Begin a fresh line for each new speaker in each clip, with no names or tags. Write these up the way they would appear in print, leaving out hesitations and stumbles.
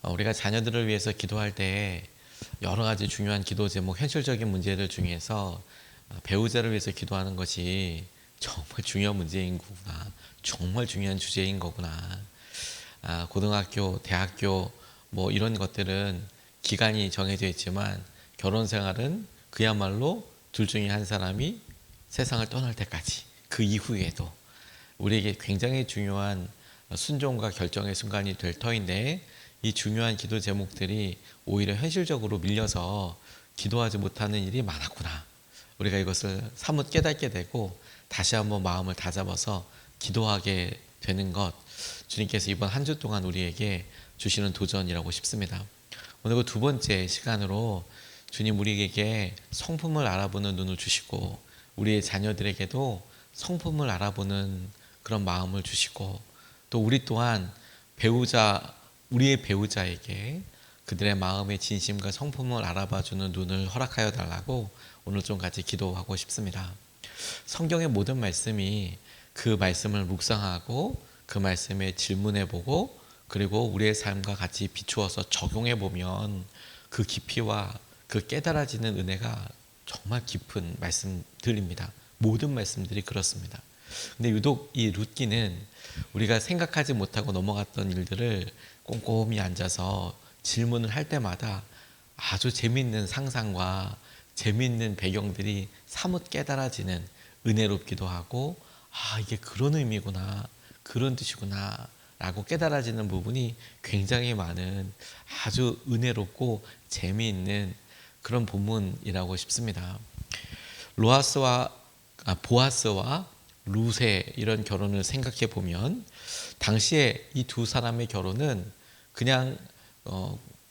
우리가 자녀들을 위해서 기도할 때 여러 가지 중요한 기도 제목, 현실적인 문제들 중에서 배우자를 위해서 기도하는 것이 정말 중요한 문제인 거구나. 정말 중요한 주제인 거구나. 고등학교, 대학교 뭐 이런 것들은 기간이 정해져 있지만 결혼 생활은 그야말로 둘 중에 한 사람이 세상을 떠날 때까지, 그 이후에도 우리에게 굉장히 중요한 순종과 결정의 순간이 될 터인데, 이 중요한 기도 제목들이 오히려 현실적으로 밀려서 기도하지 못하는 일이 많았구나. 우리가 이것을 사뭇 깨닫게 되고 다시 한번 마음을 다잡아서 기도하게 되는 것, 주님께서 이번 한 주 동안 우리에게 주시는 도전이라고 싶습니다. 오늘 그 두 번째 시간으로 주님 우리에게 성품을 알아보는 눈을 주시고 우리의 자녀들에게도 성품을 알아보는 그런 마음을 주시고, 또 우리 또한 우리의 배우자에게 그들의 마음의 진심과 성품을 알아봐주는 눈을 허락하여 달라고 오늘 좀 같이 기도하고 싶습니다. 성경의 모든 말씀이 그 말씀을 묵상하고 그 말씀에 질문해보고 그리고 우리의 삶과 같이 비추어서 적용해보면 그 깊이와 그 깨달아지는 은혜가 정말 깊은 말씀들입니다. 모든 말씀들이 그렇습니다. 근데 유독 이 룻기는 우리가 생각하지 못하고 넘어갔던 일들을 꼼꼼히 앉아서 질문을 할 때마다 아주 재미있는 상상과 재미있는 배경들이 사뭇 깨달아지는, 은혜롭기도 하고 이게 그런 의미구나, 그런 뜻이구나 라고 깨달아지는 부분이 굉장히 많은 아주 은혜롭고 재미있는 그런 본문이라고 싶습니다. 보아스와 룻의 이런 결혼을 생각해 보면 당시에 이 두 사람의 결혼은 그냥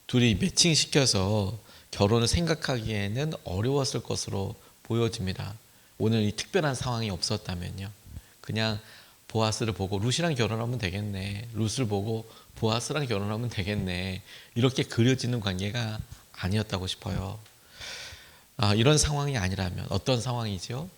둘이 매칭시켜서 결혼을 생각하기에는 어려웠을 것으로 보여집니다. 오늘 이 특별한 상황이 없었다면요. 그냥 보아스를 보고 룻이랑 결혼하면 되겠네, 룻을 보고 보아스랑 결혼하면 되겠네, 이렇게 그려지는 관계가 아니었다고 싶어요. 이런 상황이 아니라면 어떤 상황이죠?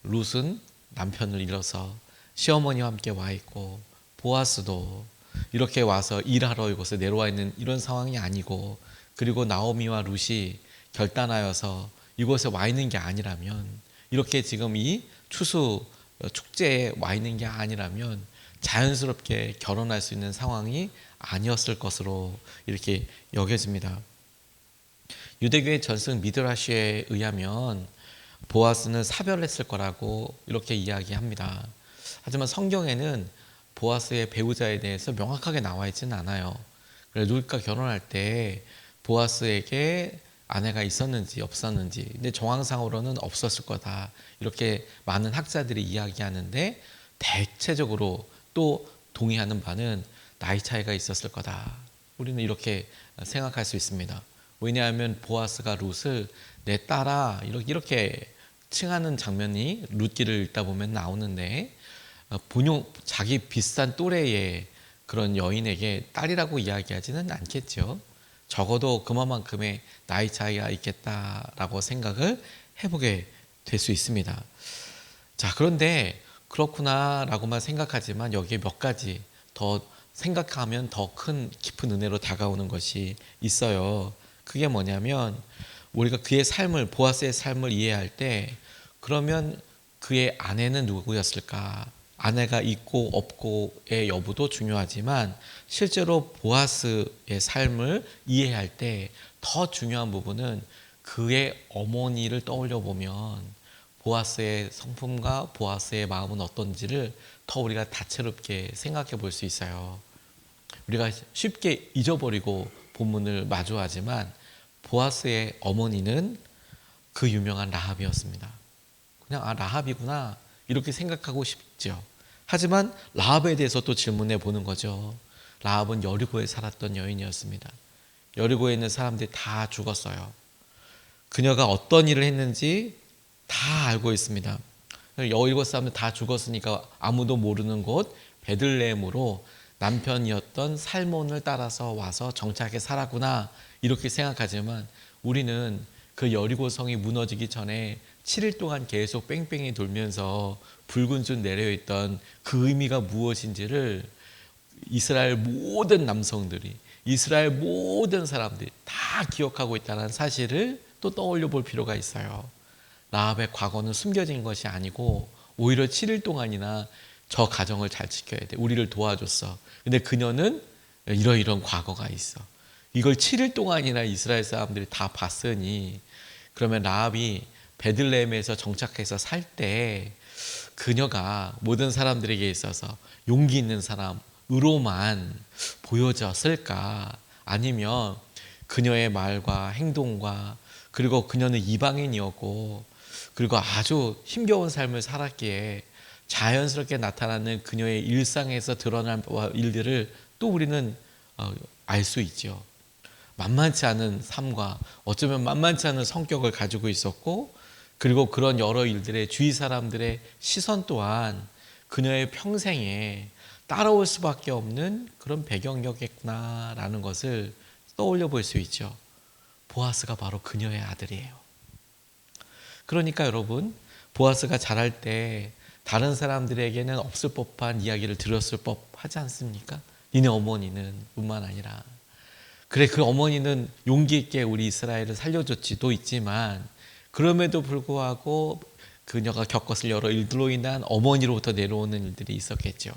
룻은 남편을 잃어서 시어머니와 함께 와 있고 보아스도 이렇게 와서 일하러 이곳에 내려와 있는 이런 상황이 아니고, 그리고 나오미와 룻이 결단하여서 이곳에 와 있는 게 아니라면, 이렇게 지금 이 추수 축제에 와 있는 게 아니라면 자연스럽게 결혼할 수 있는 상황이 아니었을 것으로 이렇게 여겨집니다. 유대교의 전승 미드라시에 의하면 보아스는 사별했을 거라고 이렇게 이야기합니다. 하지만 성경에는 보아스의 배우자에 대해서 명확하게 나와 있지는 않아요. 그래서 룻과 결혼할 때 보아스에게 아내가 있었는지 없었는지, 근데 정황상으로는 없었을 거다, 이렇게 많은 학자들이 이야기하는데, 대체적으로 또 동의하는 바는 나이 차이가 있었을 거다, 우리는 이렇게 생각할 수 있습니다. 왜냐하면 보아스가 룻을 내 딸아 이렇게 칭하는 장면이 룻기를 읽다 보면 나오는데, 자기 비슷한 또래의 그런 여인에게 딸이라고 이야기하지는 않겠죠. 적어도 그만큼의 나이 차이가 있겠다라고 생각을 해보게 될 수 있습니다. 자, 그런데 그렇구나라고만 생각하지만 여기에 몇 가지 더 생각하면 더 큰 깊은 은혜로 다가오는 것이 있어요. 그게 뭐냐면, 우리가 보아스의 삶을 이해할 때, 그러면 그의 아내는 누구였을까? 아내가 있고 없고의 여부도 중요하지만 실제로 보아스의 삶을 이해할 때 더 중요한 부분은 그의 어머니를 떠올려 보면 보아스의 성품과 보아스의 마음은 어떤지를 더 우리가 다채롭게 생각해 볼 수 있어요. 우리가 쉽게 잊어버리고 본문을 마주하지만 보아스의 어머니는 그 유명한 라합이었습니다. 그냥 라합이구나 이렇게 생각하고 싶죠. 하지만 라합에 대해서 또 질문해 보는 거죠. 라합은 여리고에 살았던 여인이었습니다. 여리고에 있는 사람들이 다 죽었어요. 그녀가 어떤 일을 했는지 다 알고 있습니다. 여리고 사람들 다 죽었으니까 아무도 모르는 곳 베들레헴으로 남편이었던 살몬을 따라서 와서 정착해 살았구나 이렇게 생각하지만, 우리는 그 여리고 성이 무너지기 전에 7일 동안 계속 뺑뺑이 돌면서 붉은 줄 내려있던 그 의미가 무엇인지를 이스라엘 모든 남성들이, 이스라엘 모든 사람들이 다 기억하고 있다는 사실을 또 떠올려 볼 필요가 있어요. 라합의 과거는 숨겨진 것이 아니고 오히려 7일 동안이나 저 가정을 잘 지켜야 돼. 우리를 도와줬어. 근데 그녀는 이런 과거가 있어. 이걸 7일 동안이나 이스라엘 사람들이 다 봤으니 그러면 라합이 베들레헴에서 정착해서 살 때 그녀가 모든 사람들에게 있어서 용기 있는 사람으로만 보여졌을까? 아니면 그녀의 말과 행동과 그리고 그녀는 이방인이었고 그리고 아주 힘겨운 삶을 살았기에 자연스럽게 나타나는 그녀의 일상에서 드러난 일들을 또 우리는 알 수 있죠. 만만치 않은 삶과 어쩌면 만만치 않은 성격을 가지고 있었고 그리고 그런 여러 일들의 주위 사람들의 시선 또한 그녀의 평생에 따라올 수밖에 없는 그런 배경이었겠구나라는 것을 떠올려 볼 수 있죠. 보아스가 바로 그녀의 아들이에요. 그러니까 여러분, 보아스가 자랄 때 다른 사람들에게는 없을 법한 이야기를 들었을 법하지 않습니까? 니네 어머니는 뿐만 아니라 그래 그 어머니는 용기 있게 우리 이스라엘을 살려줬지도 있지만 그럼에도 불구하고 그녀가 겪었을 여러 일들로 인한 어머니로부터 내려오는 일들이 있었겠죠.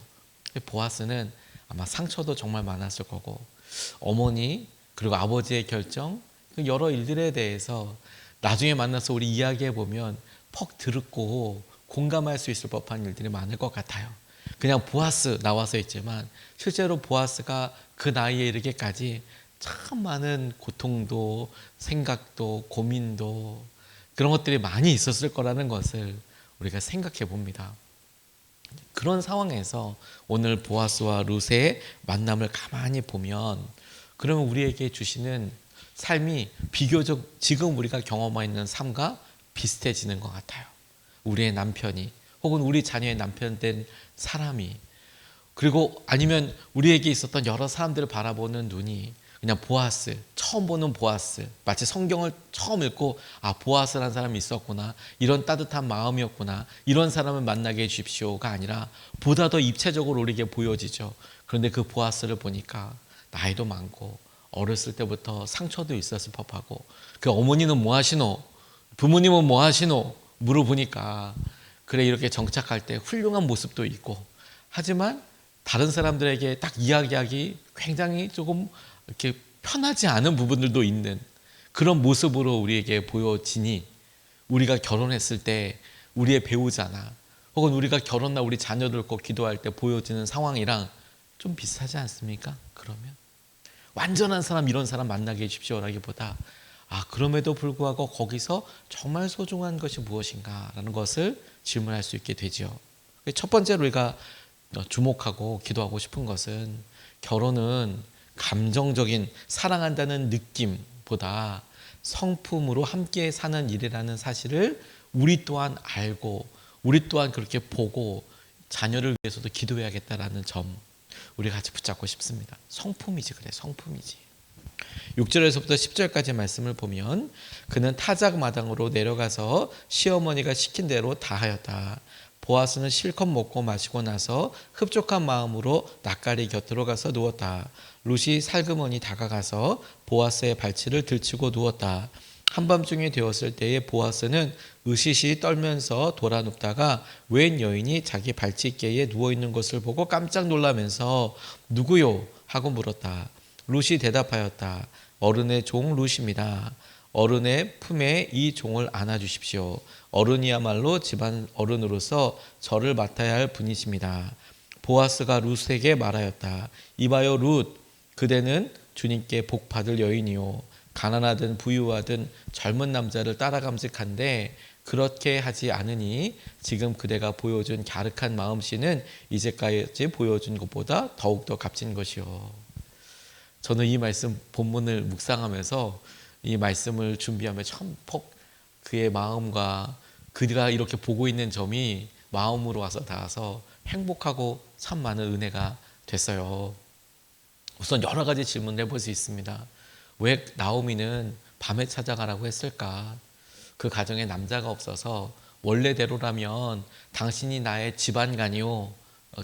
보아스는 아마 상처도 정말 많았을 거고 어머니 그리고 아버지의 결정 그 여러 일들에 대해서 나중에 만나서 우리 이야기해 보면 퍽 듣고 공감할 수 있을 법한 일들이 많을 것 같아요. 그냥 보아스 나와서 있지만 실제로 보아스가 그 나이에 이르기까지 참 많은 고통도 생각도 고민도 그런 것들이 많이 있었을 거라는 것을 우리가 생각해 봅니다. 그런 상황에서 오늘 보아스와 룻의 만남을 가만히 보면 그러면 우리에게 주시는 삶이 비교적 지금 우리가 경험하고 있는 삶과 비슷해지는 것 같아요. 우리의 남편이 혹은 우리 자녀의 남편 된 사람이 그리고 아니면 우리에게 있었던 여러 사람들을 바라보는 눈이 그냥 보아스, 처음 보는 보아스, 마치 성경을 처음 읽고 아 보아스라는 사람이 있었구나, 이런 따뜻한 마음이었구나, 이런 사람을 만나게 해주십시오가 아니라 보다 더 입체적으로 우리에게 보여지죠. 그런데 그 보아스를 보니까 나이도 많고 어렸을 때부터 상처도 있었을 법하고 그 어머니는 뭐 하시노? 부모님은 뭐 하시노? 물어보니까 그래 이렇게 정착할 때 훌륭한 모습도 있고 하지만 다른 사람들에게 딱 이야기하기 굉장히 조금 이렇게 편하지 않은 부분들도 있는 그런 모습으로 우리에게 보여지니 우리가 결혼했을 때 우리의 배우자나 혹은 우리가 결혼나 우리 자녀들 꼭 기도할 때 보여지는 상황이랑 좀 비슷하지 않습니까? 그러면 완전한 사람 이런 사람 만나게 해주십시오라기보다 아 그럼에도 불구하고 거기서 정말 소중한 것이 무엇인가라는 것을 질문할 수 있게 되죠. 첫 번째로 우리가 주목하고 기도하고 싶은 것은 결혼은 감정적인 사랑한다는 느낌보다 성품으로 함께 사는 일이라는 사실을 우리 또한 알고 우리 또한 그렇게 보고 자녀를 위해서도 기도해야겠다라는 점 우리 같이 붙잡고 싶습니다. 성품이지 그래 성품이지. 6절에서부터 10절까지 말씀을 보면 그는 타작 마당으로 내려가서 시어머니가 시킨 대로 다 하였다. 보아스는 실컷 먹고 마시고 나서 흡족한 마음으로 낯가리 곁으로 가서 누웠다. 룻이 살그머니 다가가서 보아스의 발치를 들치고 누웠다. 한밤중이 되었을 때에 보아스는 으시시 떨면서 돌아 눕다가 웬 여인이 자기 발치께에 누워있는 것을 보고 깜짝 놀라면서 누구요? 하고 물었다. 룻이 대답하였다. 어른의 종 룻입니다. 어른의 품에 이 종을 안아주십시오. 어른이야말로 집안 어른으로서 저를 맡아야 할 분이십니다. 보아스가 룻에게 말하였다. 이봐요 룻, 그대는 주님께 복받을 여인이요. 가난하든 부유하든 젊은 남자를 따라감직한데 그렇게 하지 않으니 지금 그대가 보여준 갸륵한 마음씨는 이제까지 보여준 것보다 더욱더 값진 것이요. 저는 이 말씀 본문을 묵상하면서 이 말씀을 준비하며 참 폭 그의 마음과 그가 이렇게 보고 있는 점이 마음으로 와서 닿아서 행복하고 참 많은 은혜가 됐어요. 우선 여러 가지 질문을 해볼 수 있습니다. 왜 나오미는 밤에 찾아가라고 했을까? 그 가정에 남자가 없어서 원래대로라면 당신이 나의 집안간이요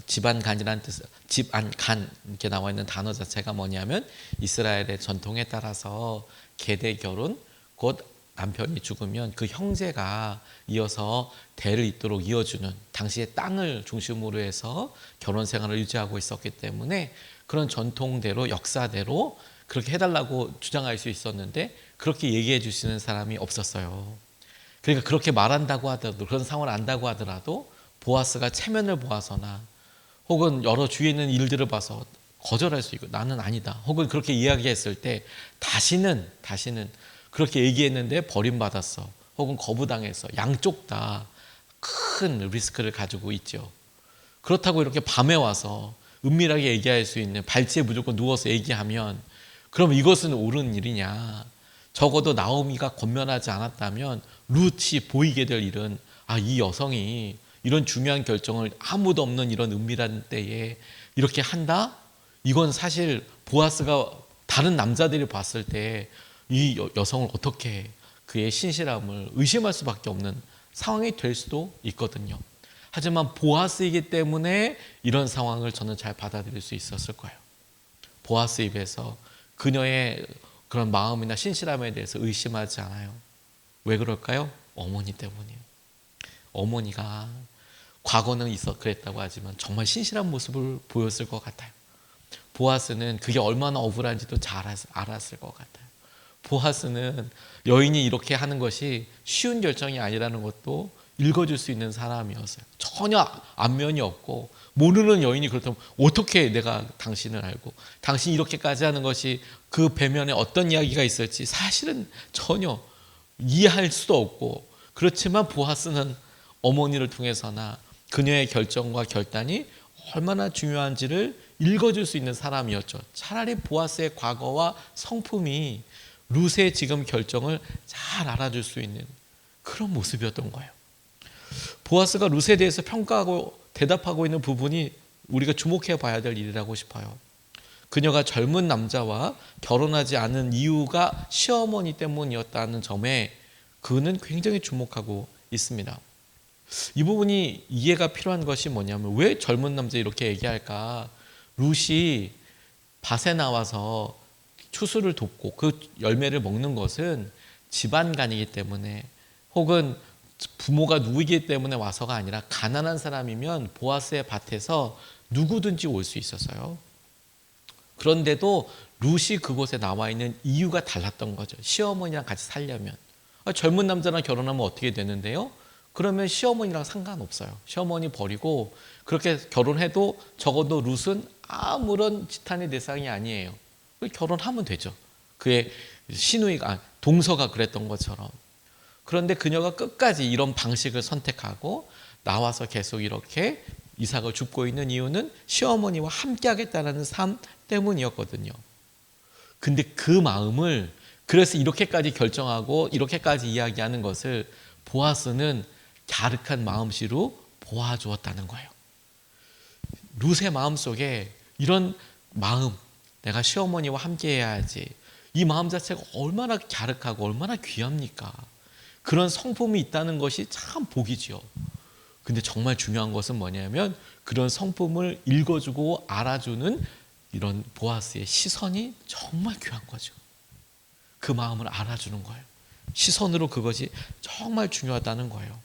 집안간이라는 뜻, 집안간 이렇게 나와 있는 단어 자체가 뭐냐면 이스라엘의 전통에 따라서 계대 결혼, 곧 남편이 죽으면 그 형제가 이어서 대를 잇도록 이어주는, 당시에 땅을 중심으로 해서 결혼 생활을 유지하고 있었기 때문에 그런 전통대로 역사대로 그렇게 해달라고 주장할 수 있었는데 그렇게 얘기해 주시는 사람이 없었어요. 그러니까 그렇게 말한다고 하더라도, 그런 상황을 안다고 하더라도 보아스가 체면을 보아서나 혹은 여러 주위에 있는 일들을 봐서 거절할 수 있고 나는 아니다, 혹은 그렇게 이야기했을 때 다시는 그렇게 얘기했는데 버림받았어, 혹은 거부당했어, 양쪽 다 큰 리스크를 가지고 있죠. 그렇다고 이렇게 밤에 와서 은밀하게 얘기할 수 있는, 발치에 무조건 누워서 얘기하면 그럼 이것은 옳은 일이냐. 적어도 나오미가 권면하지 않았다면 룻이 보이게 될 일은, 이 여성이 이런 중요한 결정을 아무도 없는 이런 은밀한 때에 이렇게 한다? 이건 사실 보아스가 다른 남자들이 봤을 때 이 여성을 어떻게, 그의 신실함을 의심할 수밖에 없는 상황이 될 수도 있거든요. 하지만 보아스이기 때문에 이런 상황을 저는 잘 받아들일 수 있었을 거예요. 보아스 입에서 그녀의 그런 마음이나 신실함에 대해서 의심하지 않아요. 왜 그럴까요? 어머니 때문이에요. 어머니가 과거는 그랬다고 하지만 정말 신실한 모습을 보였을 것 같아요. 보아스는 그게 얼마나 억울한지도 잘 알았을 것 같아요. 보아스는 여인이 이렇게 하는 것이 쉬운 결정이 아니라는 것도 읽어줄 수 있는 사람이었어요. 전혀 안면이 없고, 모르는 여인이 그렇다면 어떻게 내가 당신을 알고, 당신이 이렇게까지 하는 것이 그 배면에 어떤 이야기가 있을지 사실은 전혀 이해할 수도 없고, 그렇지만 보아스는 어머니를 통해서나 그녀의 결정과 결단이 얼마나 중요한지를 읽어줄 수 있는 사람이었죠. 차라리 보아스의 과거와 성품이 룻의 지금 결정을 잘 알아줄 수 있는 그런 모습이었던 거예요. 보아스가 룻에 대해서 평가하고 대답하고 있는 부분이 우리가 주목해 봐야 될 일이라고 싶어요. 그녀가 젊은 남자와 결혼하지 않은 이유가 시어머니 때문이었다는 점에 그는 굉장히 주목하고 있습니다. 이 부분이 이해가 필요한 것이 뭐냐면, 왜 젊은 남자 이렇게 얘기할까? 룻이 밭에 나와서 추수를 돕고 그 열매를 먹는 것은 집안간이기 때문에, 혹은 부모가 누구이기 때문에 와서가 아니라, 가난한 사람이면 보아스의 밭에서 누구든지 올 수 있었어요. 그런데도 룻이 그곳에 나와 있는 이유가 달랐던 거죠. 시어머니랑 같이 살려면. 젊은 남자랑 결혼하면 어떻게 되는데요? 그러면 시어머니랑 상관없어요. 시어머니 버리고 그렇게 결혼해도 적어도 룻은 아무런 지탄의 대상이 아니에요. 결혼하면 되죠. 그의 시누이가, 동서가 그랬던 것처럼. 그런데 그녀가 끝까지 이런 방식을 선택하고 나와서 계속 이렇게 이삭을 줍고 있는 이유는 시어머니와 함께 하겠다는 삶 때문이었거든요. 근데 그 마음을, 그래서 이렇게까지 결정하고 이렇게까지 이야기하는 것을 보아스는 갸륵한 마음씨로 보아주었다는 거예요. 룻의 마음속에 이런 마음, 내가 시어머니와 함께 해야지, 이 마음 자체가 얼마나 갸륵하고 얼마나 귀합니까? 그런 성품이 있다는 것이 참 복이지요. 근데 정말 중요한 것은 뭐냐면, 그런 성품을 읽어주고 알아주는 이런 보아스의 시선이 정말 귀한 거죠. 그 마음을 알아주는 거예요. 시선으로 그것이 정말 중요하다는 거예요.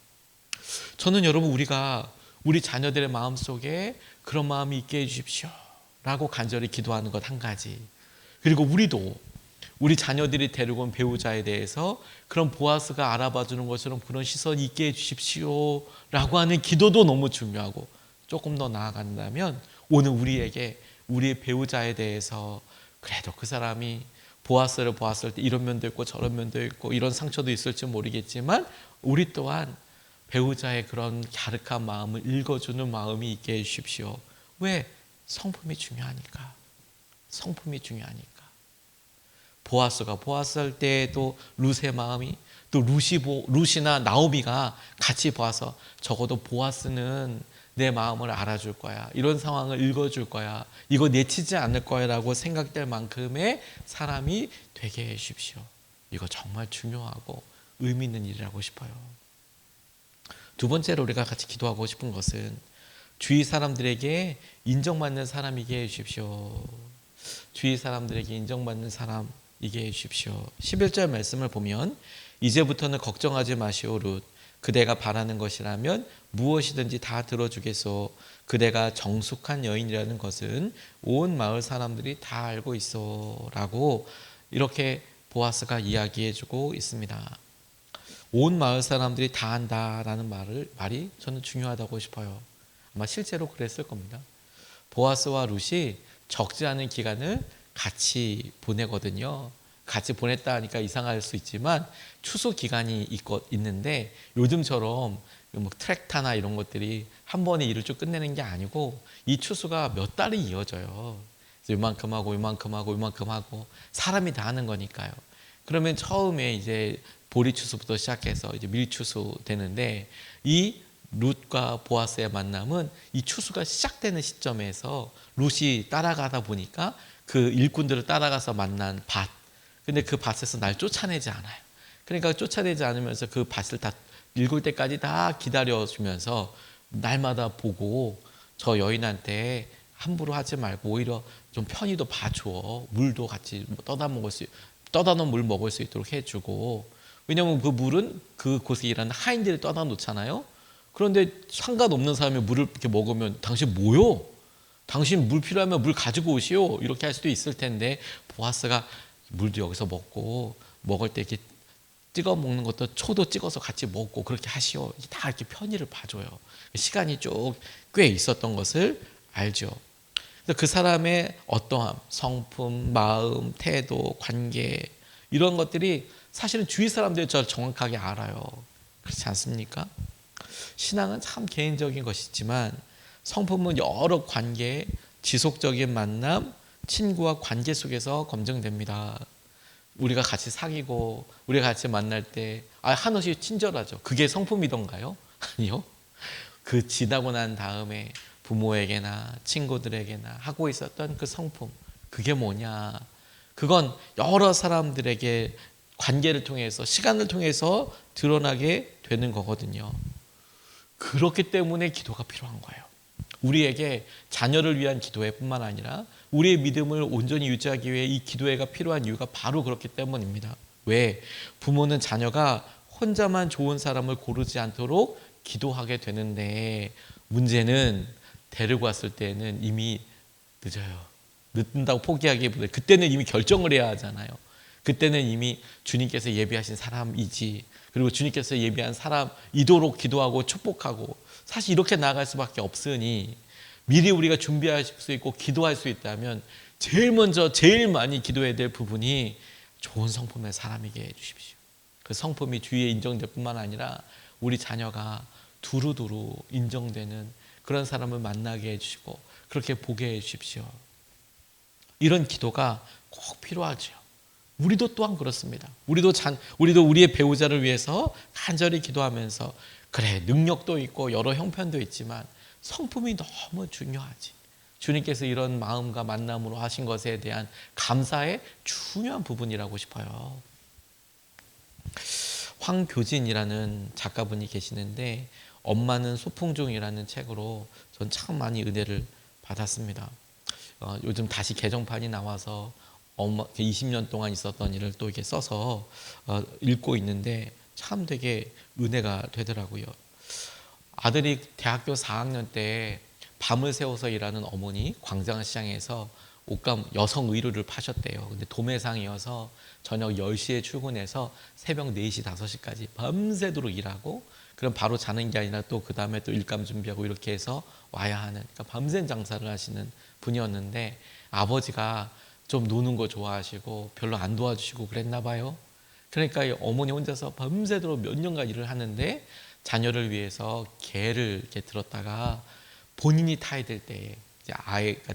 저는 여러분, 우리가 우리 자녀들의 마음속에 그런 마음이 있게 해주십시오 라고 간절히 기도하는 것 한 가지, 그리고 우리도 우리 자녀들이 데리고 온 배우자에 대해서 그런 보아스가 알아봐 주는 것처럼 그런 시선이 있게 해주십시오 라고 하는 기도도 너무 중요하고, 조금 더 나아간다면 오늘 우리에게 우리의 배우자에 대해서, 그래도 그 사람이 보아스를 보았을 때 이런 면도 있고 저런 면도 있고 이런 상처도 있을지 모르겠지만, 우리 또한 배우자의 그런 갸륵한 마음을 읽어주는 마음이 있게 해주십시오. 왜? 성품이 중요하니까. 성품이 중요하니까. 보아스가 보았을 때에도 룻의 마음이, 또 룻이나 나오미가 같이 봐서 적어도 보아스는 내 마음을 알아줄 거야, 이런 상황을 읽어줄 거야, 이거 내치지 않을 거야 라고 생각될 만큼의 사람이 되게 해주십시오. 이거 정말 중요하고 의미 있는 일이라고 싶어요. 두 번째로 우리가 같이 기도하고 싶은 것은, 주위 사람들에게 인정받는 사람이게 해주십시오. 주위 사람들에게 인정받는 사람이게 해주십시오. 11절 말씀을 보면 이제부터는 걱정하지 마시오 룻. 그대가 바라는 것이라면 무엇이든지 다 들어주겠소. 그대가 정숙한 여인이라는 것은 온 마을 사람들이 다 알고 있어 라고 이렇게 보아스가 이야기해주고 있습니다. 온 마을 사람들이 다 안다라는 말이 저는 중요하다고 싶어요. 아마 실제로 그랬을 겁니다. 보아스와 룻이 적지 않은 기간을 같이 보내거든요. 같이 보냈다 하니까 이상할 수 있지만 추수 기간이 있는데 요즘처럼 뭐 트랙타나 이런 것들이 한 번에 일을 쭉 끝내는 게 아니고 이 추수가 몇 달이 이어져요. 그래서 요만큼 하고 요만큼 하고 요만큼 하고 사람이 다 하는 거니까요. 그러면 처음에 이제 보리 추수부터 시작해서 이제 밀 추수 되는데 이 룻과 보아스의 만남은 이 추수가 시작되는 시점에서 룻이 따라가다 보니까 그 일꾼들을 따라가서 만난 밭. 근데 그 밭에서 날 쫓아내지 않아요. 그러니까 쫓아내지 않으면서 그 밭을 다 읽을 때까지 다 기다려주면서 날마다 보고 저 여인한테 함부로 하지 말고 오히려 좀 편히도 봐줘. 물도 같이 떠다 놓은 물 먹을 수 있도록 해주고. 왜냐하면 그 물은 그곳에 일하는 하인들이 떠다 놓잖아요. 그런데 상관없는 사람이 물을 이렇게 먹으면 당신 뭐요? 당신 물 필요하면 물 가지고 오시오. 이렇게 할 수도 있을 텐데 보아스가 물도 여기서 먹고 먹을 때 이렇게 찍어 먹는 것도 초도 찍어서 같이 먹고 그렇게 하시오. 다 이렇게 편의를 봐줘요. 시간이 쭉 꽤 있었던 것을 알죠. 그래서 그 사람의 어떠함, 성품, 마음, 태도, 관계 이런 것들이 사실은 주위 사람들이 저를 정확하게 알아요. 그렇지 않습니까? 신앙은 참 개인적인 것이지만 성품은 여러 관계, 지속적인 만남, 친구와 관계 속에서 검증됩니다. 우리가 같이 사귀고 우리가 같이 만날 때 한없이 친절하죠. 그게 성품이던가요? 아니요. 그 지나고 난 다음에 부모에게나 친구들에게나 하고 있었던 그 성품, 그게 뭐냐? 그건 여러 사람들에게 관계를 통해서 시간을 통해서 드러나게 되는 거거든요. 그렇기 때문에 기도가 필요한 거예요. 우리에게 자녀를 위한 기도회뿐만 아니라 우리의 믿음을 온전히 유지하기 위해 이 기도회가 필요한 이유가 바로 그렇기 때문입니다. 왜? 부모는 자녀가 혼자만 좋은 사람을 고르지 않도록 기도하게 되는데 문제는 데리고 왔을 때는 이미 늦어요. 늦는다고 포기하기보다 그때는 이미 결정을 해야 하잖아요. 그때는 이미 주님께서 예비하신 사람이지, 그리고 주님께서 예비한 사람이도록 기도하고 축복하고 사실 이렇게 나아갈 수밖에 없으니 미리 우리가 준비할 수 있고 기도할 수 있다면 제일 먼저 제일 많이 기도해야 될 부분이 좋은 성품의 사람이게 해주십시오. 그 성품이 주위에 인정될 뿐만 아니라 우리 자녀가 두루두루 인정되는 그런 사람을 만나게 해주시고 그렇게 보게 해주십시오. 이런 기도가 꼭 필요하죠. 우리도 또한 그렇습니다. 우리도 우리의 배우자를 위해서 간절히 기도하면서 그래 능력도 있고 여러 형편도 있지만 성품이 너무 중요하지. 주님께서 이런 마음과 만남으로 하신 것에 대한 감사의 중요한 부분이라고 싶어요. 황교진이라는 작가분이 계시는데 엄마는 소풍 중이라는 책으로 전 참 많이 은혜를 받았습니다. 요즘 다시 개정판이 나와서 20년 동안 있었던 일을 또 이렇게 써서 읽고 있는데 참 되게 은혜가 되더라고요. 아들이 대학교 4학년 때 밤을 새워서 일하는 어머니 광장시장에서 옷감 여성 의류를 파셨대요. 근데 도매상이어서 저녁 10시에 출근해서 새벽 4시, 5시까지 밤새도록 일하고 그럼 바로 자는 게 아니라 또 그 다음에 또 일감 준비하고 이렇게 해서 와야 하는, 그러니까 밤샘 장사를 하시는 분이었는데 아버지가 좀 노는 거 좋아하시고 별로 안 도와주시고 그랬나 봐요. 그러니까 어머니 혼자서 밤새도록 몇 년간 일을 하는데 자녀를 위해서 개를 이렇게 들었다가 본인이 타야 될 때에 이제 아이가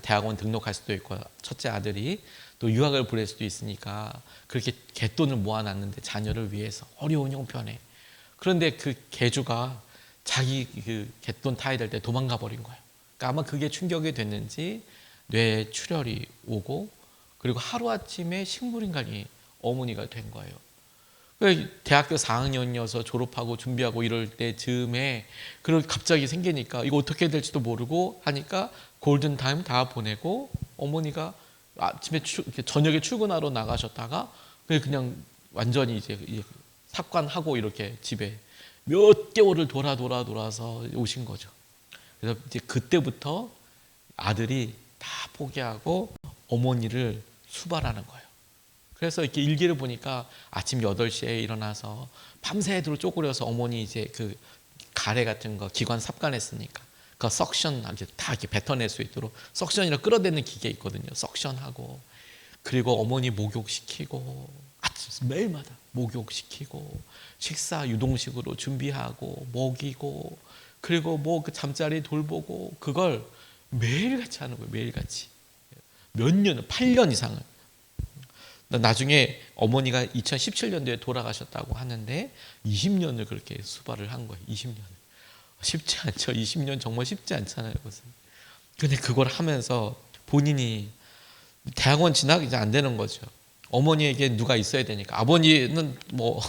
대학원 등록할 수도 있고 첫째 아들이 또 유학을 보낼 수도 있으니까 그렇게 개돈을 모아놨는데 자녀를 위해서 어려운 형편에, 그런데 그 개주가 자기 그 개돈 타야 될 때 도망가 버린 거예요. 그러니까 아마 그게 충격이 됐는지 뇌에 출혈이 오고 그리고 하루아침에 식물인간이 어머니가 된 거예요. 대학교 4학년이어서 졸업하고 준비하고 이럴 때 즈음에 그런 갑자기 생기니까 이거 어떻게 될지도 모르고 하니까 골든타임 다 보내고 어머니가 아침에 저녁에 출근하러 나가셨다가 그냥 완전히 이제 삭관하고 이렇게 집에 몇 개월을 돌아서 오신 거죠. 그래서 이제 그때부터 아들이 다 포기하고 어머니를 수발하는 거예요. 그래서 이렇게 일기를 보니까 아침 8시에 일어나서 밤새도록 쪼그려서 어머니 이제 그 가래 같은 거 기관 삽관했으니까 그 석션 다 이렇게 뱉어낼 수 있도록 석션이라 끌어대는 기계 있거든요. 석션하고 그리고 어머니 목욕시키고 매일마다 목욕시키고 식사 유동식으로 준비하고 먹이고 그리고 뭐 그 잠자리 돌보고 그걸 매일같이 하는 거예요. 매일같이 몇 년, 8년 이상을. 나중에 어머니가 2017년도에 돌아가셨다고 하는데 20년을 그렇게 수발을 한 거예요. 20년. 쉽지 않죠. 20년 정말 쉽지 않잖아요. 그것은. 근데 그걸 하면서 본인이 대학원 진학 이제 안 되는 거죠. 어머니에게 누가 있어야 되니까. 아버지는 뭐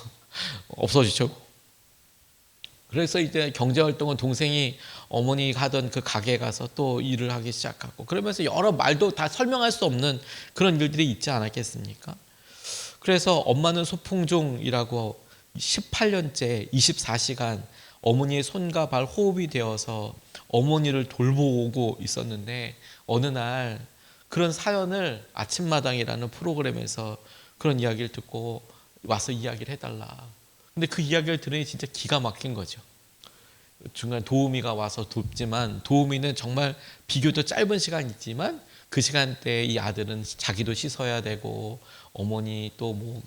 없어지죠. 그래서 이제 경제활동은 동생이 어머니가 하던 그 가게에 가서 또 일을 하기 시작하고 그러면서 여러 말도 다 설명할 수 없는 그런 일들이 있지 않았겠습니까? 그래서 엄마는 소풍종이라고 18년째 24시간 어머니의 손과 발 호흡이 되어서 어머니를 돌보고 있었는데 어느 날 그런 사연을 아침마당이라는 프로그램에서 그런 이야기를 듣고 와서 이야기를 해달라. 근데 그 이야기를 들으니 진짜 기가 막힌 거죠. 중간 도우미가 와서 돕지만 도우미는 정말 비교적 짧은 시간이지만 그 시간대에 이 아들은 자기도 씻어야 되고 어머니 또 뭐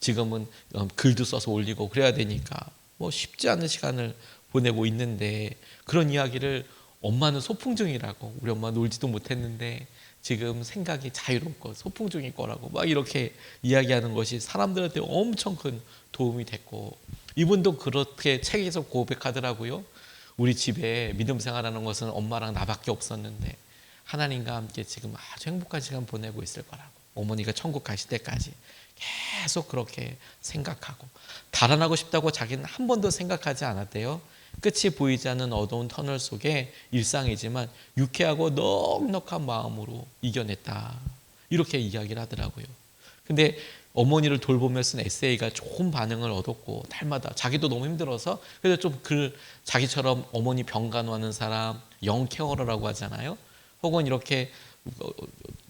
지금은 글도 써서 올리고 그래야 되니까 뭐 쉽지 않은 시간을 보내고 있는데 그런 이야기를 엄마는 소풍중이라고 우리 엄마 놀지도 못했는데 지금 생각이 자유롭고 소풍 중일 거라고 막 이렇게 이야기하는 것이 사람들한테 엄청 큰 도움이 됐고 이분도 그렇게 책에서 고백하더라고요. 우리 집에 믿음 생활하는 것은 엄마랑 나밖에 없었는데 하나님과 함께 지금 아주 행복한 시간 보내고 있을 거라고 어머니가 천국 가실 때까지 계속 그렇게 생각하고 달아나고 싶다고 자기는 한 번도 생각하지 않았대요. 끝이 보이지 않는 어두운 터널 속에 일상이지만 유쾌하고 넉넉한 마음으로 이겨냈다. 이렇게 이야기를 하더라고요. 근데 어머니를 돌보며 쓴 에세이가 좋은 반응을 얻었고 달마다 자기도 너무 힘들어서 그래서 좀 자기처럼 어머니 병간호하는 사람 영케어러라고 하잖아요. 혹은 이렇게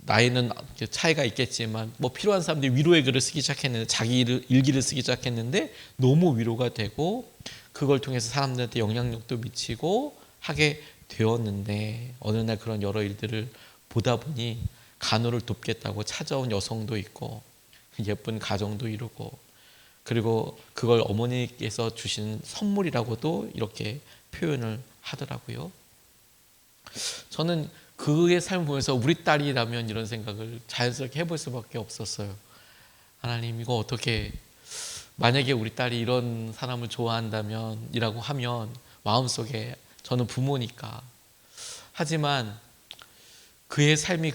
나이는 차이가 있겠지만 뭐 필요한 사람들이 위로의 글을 쓰기 시작했는데 자기 일기를 쓰기 시작했는데 너무 위로가 되고 그걸 통해서 사람들한테 영향력도 미치고 하게 되었는데 어느 날 그런 여러 일들을 보다 보니 간호를 돕겠다고 찾아온 여성도 있고 예쁜 가정도 이루고 그리고 그걸 어머니께서 주신 선물이라고도 이렇게 표현을 하더라고요. 저는 그의 삶을 보면서 우리 딸이라면 이런 생각을 자연스럽게 해볼 수밖에 없었어요. 하나님 이거 어떻게 만약에 우리 딸이 이런 사람을 좋아한다면 이라고 하면 마음속에 저는 부모니까 하지만 그의 삶이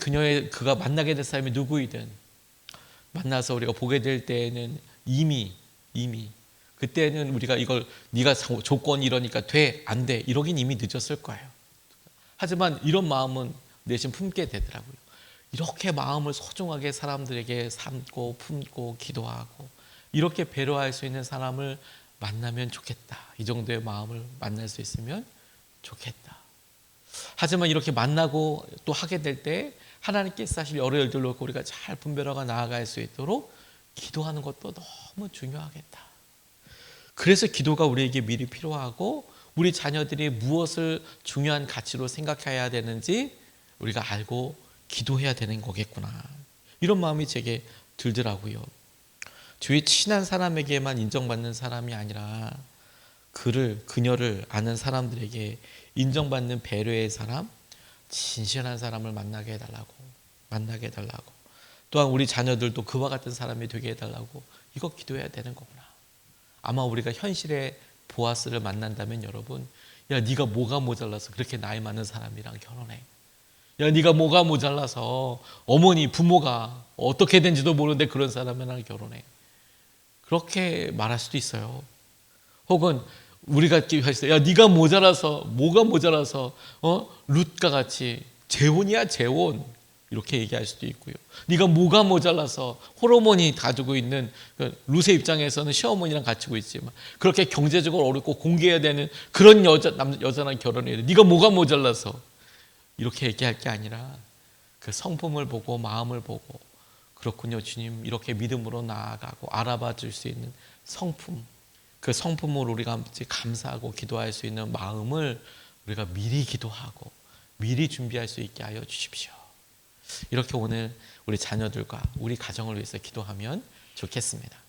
그가 만나게 될 사람이 누구이든 만나서 우리가 보게 될 때에는 이미 그때는 우리가 이걸 네가 조건이 이러니까 돼 안 돼 이러긴 이미 늦었을 거예요. 하지만 이런 마음은 내심 품게 되더라고요. 이렇게 마음을 소중하게 사람들에게 삼고 품고 기도하고 이렇게 배려할 수 있는 사람을 만나면 좋겠다. 이 정도의 마음을 만날 수 있으면 좋겠다. 하지만 이렇게 만나고 또 하게 될 때 하나님께서 사실 여러 일들로 우리가 잘 분별하고 나아갈 수 있도록 기도하는 것도 너무 중요하겠다. 그래서 기도가 우리에게 미리 필요하고 우리 자녀들이 무엇을 중요한 가치로 생각해야 되는지 우리가 알고 기도해야 되는 거겠구나. 이런 마음이 제게 들더라고요. 주위 친한 사람에게만 인정받는 사람이 아니라 그녀를 아는 사람들에게 인정받는 배려의 사람, 진실한 사람을 만나게 해달라고 또한 우리 자녀들도 그와 같은 사람이 되게 해달라고 이거 기도해야 되는 거구나. 아마 우리가 현실의 보아스를 만난다면 여러분 야 네가 뭐가 모자라서 그렇게 나이 많은 사람이랑 결혼해. 야 네가 뭐가 모자라서 어머니 부모가 어떻게 된지도 모르는데 그런 사람이랑 결혼해. 그렇게 말할 수도 있어요. 혹은 우리가 할때 야 네가 모자라서 뭐가 모자라서 룻과 같이 재혼이야 재혼 이렇게 얘기할 수도 있고요. 네가 뭐가 모자라서 호르몬이 가지고 있는 룻의 입장에서는 시어머니랑 갖추고 있지만 그렇게 경제적으로 어렵고 공개해야 되는 그런 여자랑 결혼해야 돼. 네가 뭐가 모자라서 이렇게 얘기할 게 아니라 그 성품을 보고 마음을 보고 그렇군요 주님 이렇게 믿음으로 나아가고 알아봐 줄 수 있는 성품 그 성품으로 우리가 감사하고 기도할 수 있는 마음을 우리가 미리 기도하고 미리 준비할 수 있게 하여 주십시오. 이렇게 오늘 우리 자녀들과 우리 가정을 위해서 기도하면 좋겠습니다.